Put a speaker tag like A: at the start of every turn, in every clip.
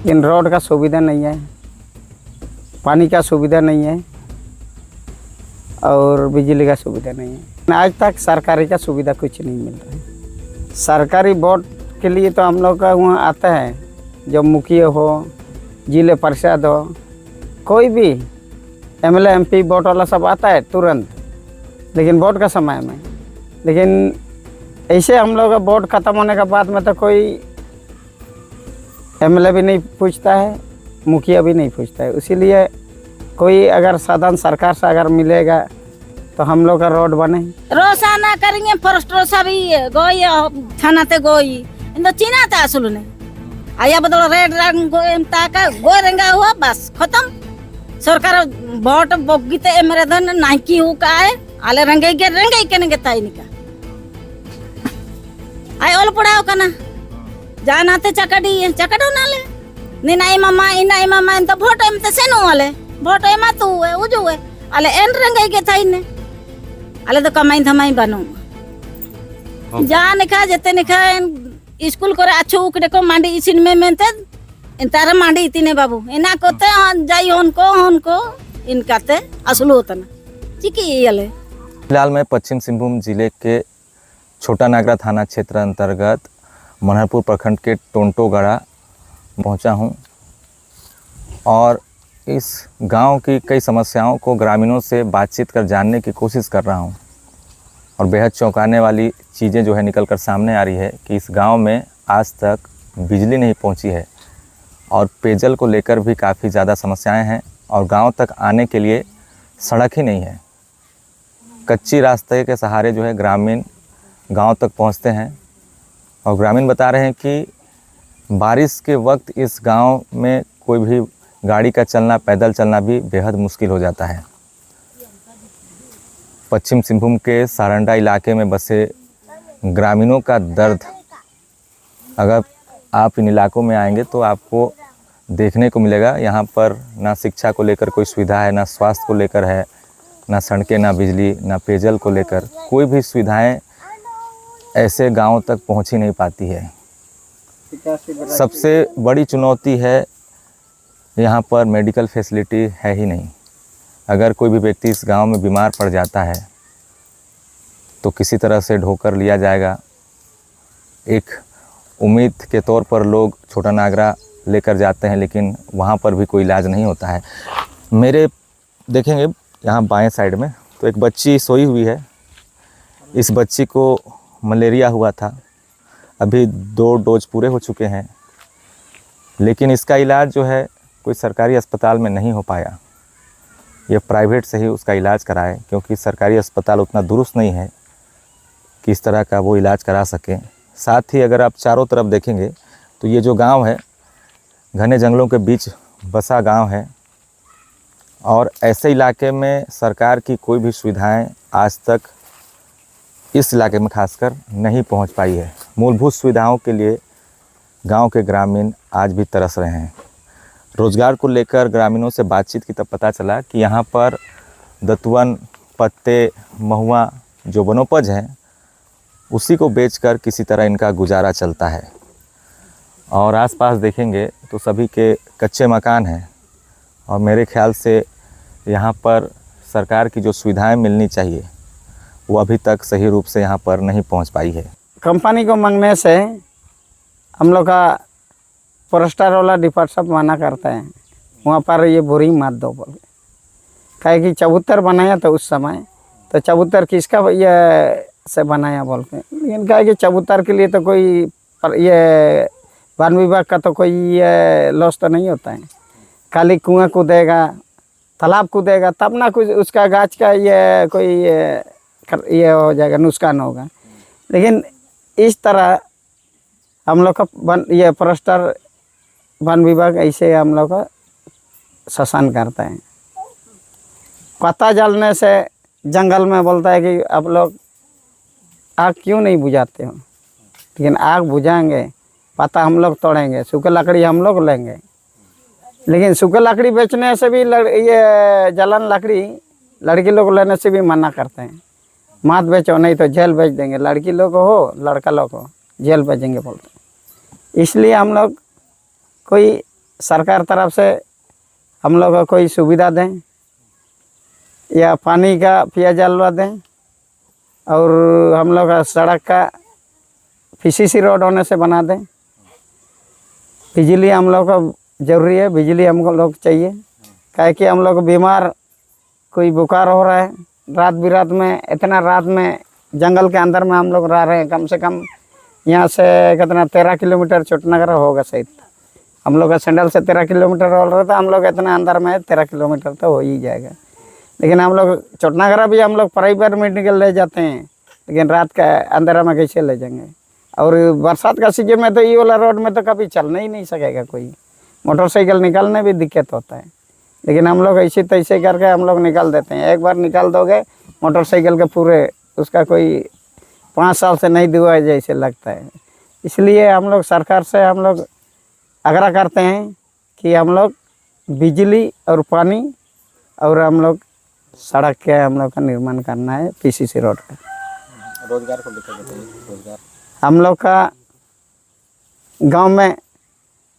A: लेकिन रोड का सुविधा नहीं है, पानी का सुविधा नहीं है और बिजली का सुविधा नहीं है। आज तक सरकारी का सुविधा कुछ नहीं मिल रहा है। सरकारी वोट के लिए तो हम लोग का वहाँ आता है, जब मुखिया हो, जिले परिषद हो, कोई भी एमएलए एमपी वोट वाला सब आता है तुरंत, लेकिन वोट का समय में। लेकिन ऐसे हम लोग का वोट ख़त्म होने के बाद में तो कोई एमएलए भी नहीं पूछता है, मुखिया भी नहीं पूछता है। इसीलिए कोई अगर साधन सरकार से अगर मिलेगा तो हम लोग का रोड बने।
B: रोसाना करेंगे फर्स्ट रोसा भी गोई थाना ते गोई इंदो चीना ता असुल ने आया बदल रेड रंग गोई ताका गोई रंगा हुआ बस खत्म। सरकार वोट बगीते मेरे धन नाइकी हु काए आले रंगे के ने ताई निका आय ओल पड़ाओ कना जानाते चकड़ो नाले निनाई मामा इनाई मामा इन तो वोट एम ते सेनो वाले वोट एमा तू है उजो है आले एन रंगे के ताई ने आले तो कमाई धमाई बनो जान खा जते ने खा स्कूल करे अच्छो उकड़े को मांडी इसिन में मेनते इंतार मांडी इतने बाबू इना कोते जाई उनको इनकाते असुल होता ना चिकी ये
C: फिलहाल मैं पश्चिम सिंहभूम जिले के छोटा नागरा थाना क्षेत्र अंतर्गत मनहरपुर प्रखंड के टोंटोगढ़ा पहुंचा हूं और इस गांव की कई समस्याओं को ग्रामीणों से बातचीत कर जानने की कोशिश कर रहा हूं और बेहद चौंकाने वाली चीज़ें जो है निकल कर सामने आ रही है कि इस गांव में आज तक बिजली नहीं पहुंची है और पेयजल को लेकर भी काफ़ी ज़्यादा समस्याएं हैं और गांव तक आने के लिए सड़क ही नहीं है। कच्ची रास्ते के सहारे जो है ग्रामीण गांव तक पहुंचते हैं और ग्रामीण बता रहे हैं कि बारिश के वक्त इस गांव में कोई भी गाड़ी का चलना, पैदल चलना भी बेहद मुश्किल हो जाता है। पश्चिम सिंहभूम के सारंडा इलाके में बसे ग्रामीणों का दर्द अगर आप इन इलाकों में आएंगे तो आपको देखने को मिलेगा। यहाँ पर ना शिक्षा को लेकर कोई सुविधा है, ना स्वास्थ्य को लेकर है, ना सड़कें, ना बिजली, ना पेयजल को लेकर कोई भी सुविधाएं ऐसे गांवों तक पहुंच ही नहीं पाती है। सबसे बड़ी चुनौती है यहाँ पर मेडिकल फैसिलिटी है ही नहीं। अगर कोई भी व्यक्ति इस गांव में बीमार पड़ जाता है तो किसी तरह से ढोकर लिया जाएगा। एक उम्मीद के तौर पर लोग छोटा नागरा लेकर जाते हैं, लेकिन वहाँ पर भी कोई इलाज नहीं होता है। मेरे देखेंगे यहाँ बाएं साइड में तो एक बच्ची सोई हुई है। इस बच्ची को मलेरिया हुआ था, अभी 2 डोज पूरे हो चुके हैं, लेकिन इसका इलाज जो है कोई सरकारी अस्पताल में नहीं हो पाया। ये प्राइवेट से ही उसका इलाज कराए, क्योंकि सरकारी अस्पताल उतना दुरुस्त नहीं है कि इस तरह का वो इलाज करा सकें। साथ ही अगर आप चारों तरफ देखेंगे तो ये जो गांव है घने जंगलों के बीच बसा गांव है और ऐसे इलाके में सरकार की कोई भी सुविधाएं आज तक इस इलाके में खासकर नहीं पहुंच पाई है। मूलभूत सुविधाओं के लिए गांव के ग्रामीण आज भी तरस रहे हैं। रोज़गार को लेकर ग्रामीणों से बातचीत की तब पता चला कि यहाँ पर दतवन, पत्ते, महुआ जो वनोपज हैं उसी को बेचकर किसी तरह इनका गुजारा चलता है। और आसपास देखेंगे तो सभी के कच्चे मकान हैं और मेरे ख्याल से यहाँ पर सरकार की जो सुविधाएं मिलनी चाहिए वो अभी तक सही रूप से यहाँ पर नहीं पहुँच पाई है।
A: कंपनी को मांगने से हम लोग का फॉरेस्टर वाला डिपार्ट सब मना करते हैं, वहाँ पर ये बोरी मत दो बोल के। कहे कि चबूतर बनाया तो उस समय तो चबूतर किसका ये से बनाया बोल के, लेकिन कहे कि चबूतर के लिए तो कोई ये वन विभाग का तो कोई ये लॉस तो नहीं होता है। खाली कुआं कूदेगा, तालाब कूदेगा तब ना कुछ उसका गाछ का ये कोई ये हो जाएगा, नुकसान होगा। लेकिन इस तरह हम लोग का ये फॉरेस्टर वन विभाग ऐसे हम लोग का शासन करता है। पता जलने से जंगल में बोलता है कि आप लोग आग क्यों नहीं बुझाते हो, लेकिन आग बुझाएंगे, पता हम लोग तोड़ेंगे, सूखे लकड़ी हम लोग लेंगे। लेकिन सूखे लकड़ी बेचने से भी ये जलन लकड़ी लड़की लोग लेने से भी मना करते हैं, मत बेचो नहीं तो जेल भेज देंगे। लड़की लोग हो लड़का लोग हो जेल भेजेंगे बोलते हैं। इसलिए हम लोग कोई सरकार तरफ से हम लोग को कोई सुविधा दें या पानी का पिया जलवा दें, और हम लोग का सड़क का पीसीसी रोड होने से बना दें। बिजली हम लोग को ज़रूरी है, बिजली हमको लोग चाहिए, काहे कि हम लोग बीमार, कोई बुखार हो रहा है रात बिरात में, इतना रात में जंगल के अंदर में हम लोग रह रहे हैं। कम से कम यहाँ से कितना 13 किलोमीटर छोटनगर होगा सहित, हम लोग का सेंडल से 13 किलोमीटर हो रहा था, हम लोग इतना अंदर में 13 किलोमीटर तो हो ही जाएगा। लेकिन हम लोग छोटनगरा भी हम लोग प्राइवेट मेडिकल ले जाते हैं, लेकिन रात का अंधेरा में कैसे ले जाएंगे। और बरसात का सीजन में तो ये वाला रोड में तो कभी चलना ही नहीं सकेगा, कोई मोटरसाइकिल निकालने भी दिक्कत होता है। लेकिन हम लोग ऐसे तैसे करके हम लोग निकाल देते हैं। एक बार निकाल दोगे मोटरसाइकिल के पूरे, उसका कोई 5 साल से नहीं दुआ जैसे लगता है। इसलिए हम लोग सरकार से हम लोग आग्रह करते हैं कि हम लोग बिजली और पानी और हम लोग सड़क के हम लोग का निर्माण करना है, पीसीसी रोड का।
D: रोजगार को लेकर बताइए। रोजगार
A: हम लोग का गांव में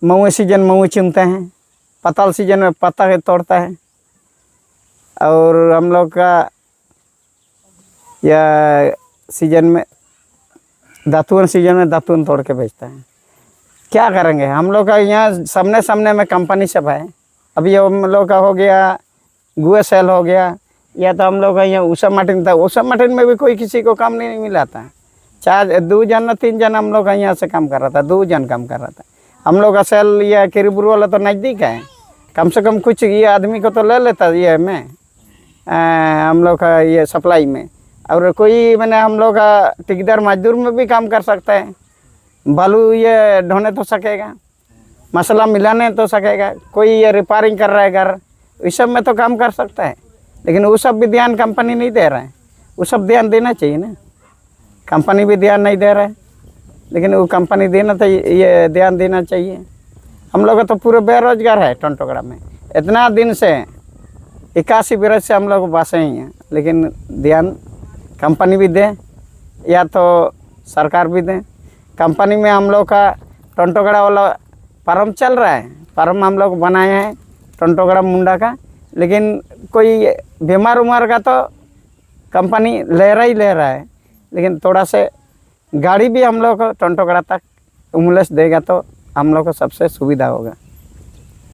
A: मऊ सीजन मऊ चुनते हैं, पताल सीजन में पत्ता तोड़ता है, और हम लोग का या सीजन में दातुन सीजन में दातुन तोड़ के बेचता है। क्या करेंगे हम लोग का यहाँ सामने सामने में कंपनी सब है। अभी हम लोग का हो गया गुए सेल हो गया, या तो हम लोग का यहाँ ऊषा मार्टिन था, ऊषा मार्टिन में भी कोई किसी को काम नहीं मिला था। 2 जन 3 जन हम लोग का यहाँ से काम कर रहा था, 2 जन काम कर रहा था। हम लोग का सेल या किरीबुर वाला तो नज़दीक है, कम से कम कुछ ये आदमी को तो ले लेता ये में हम लोग का ये सप्लाई में। और कोई मैंने हम लोग का ठेकेदार मजदूर में भी काम कर सकता है, बालू ये ढोने तो सकेगा, मसाला मिलाने तो सकेगा, कोई ये रिपेयरिंग कर रहा है घर, इस सब में तो काम कर सकता है। लेकिन वो सब भी ध्यान कंपनी नहीं दे रहा है, वो सब ध्यान देना चाहिए ना। कंपनी भी ध्यान नहीं दे रहा है, लेकिन वो कंपनी देना तो ये ध्यान देना चाहिए। हम लोग तो पूरे बेरोजगार है टंटोगड़ा में, इतना दिन से 81 बरस से हम लोग बसे ही हैं। लेकिन ध्यान कंपनी भी दे या तो सरकार भी दे। कंपनी में हम लोग का टंटोगड़ा वाला फार्म चल रहा है, फार्म हम लोग बनाए हैं टंटोगड़ा मुंडा का, लेकिन कोई बीमार उमार का तो कंपनी ले रहा है। लेकिन थोड़ा से गाड़ी भी हम लोग को टंटोगड़ा तक एम्बुलेंस देगा तो हम लोग को सबसे सुविधा होगा।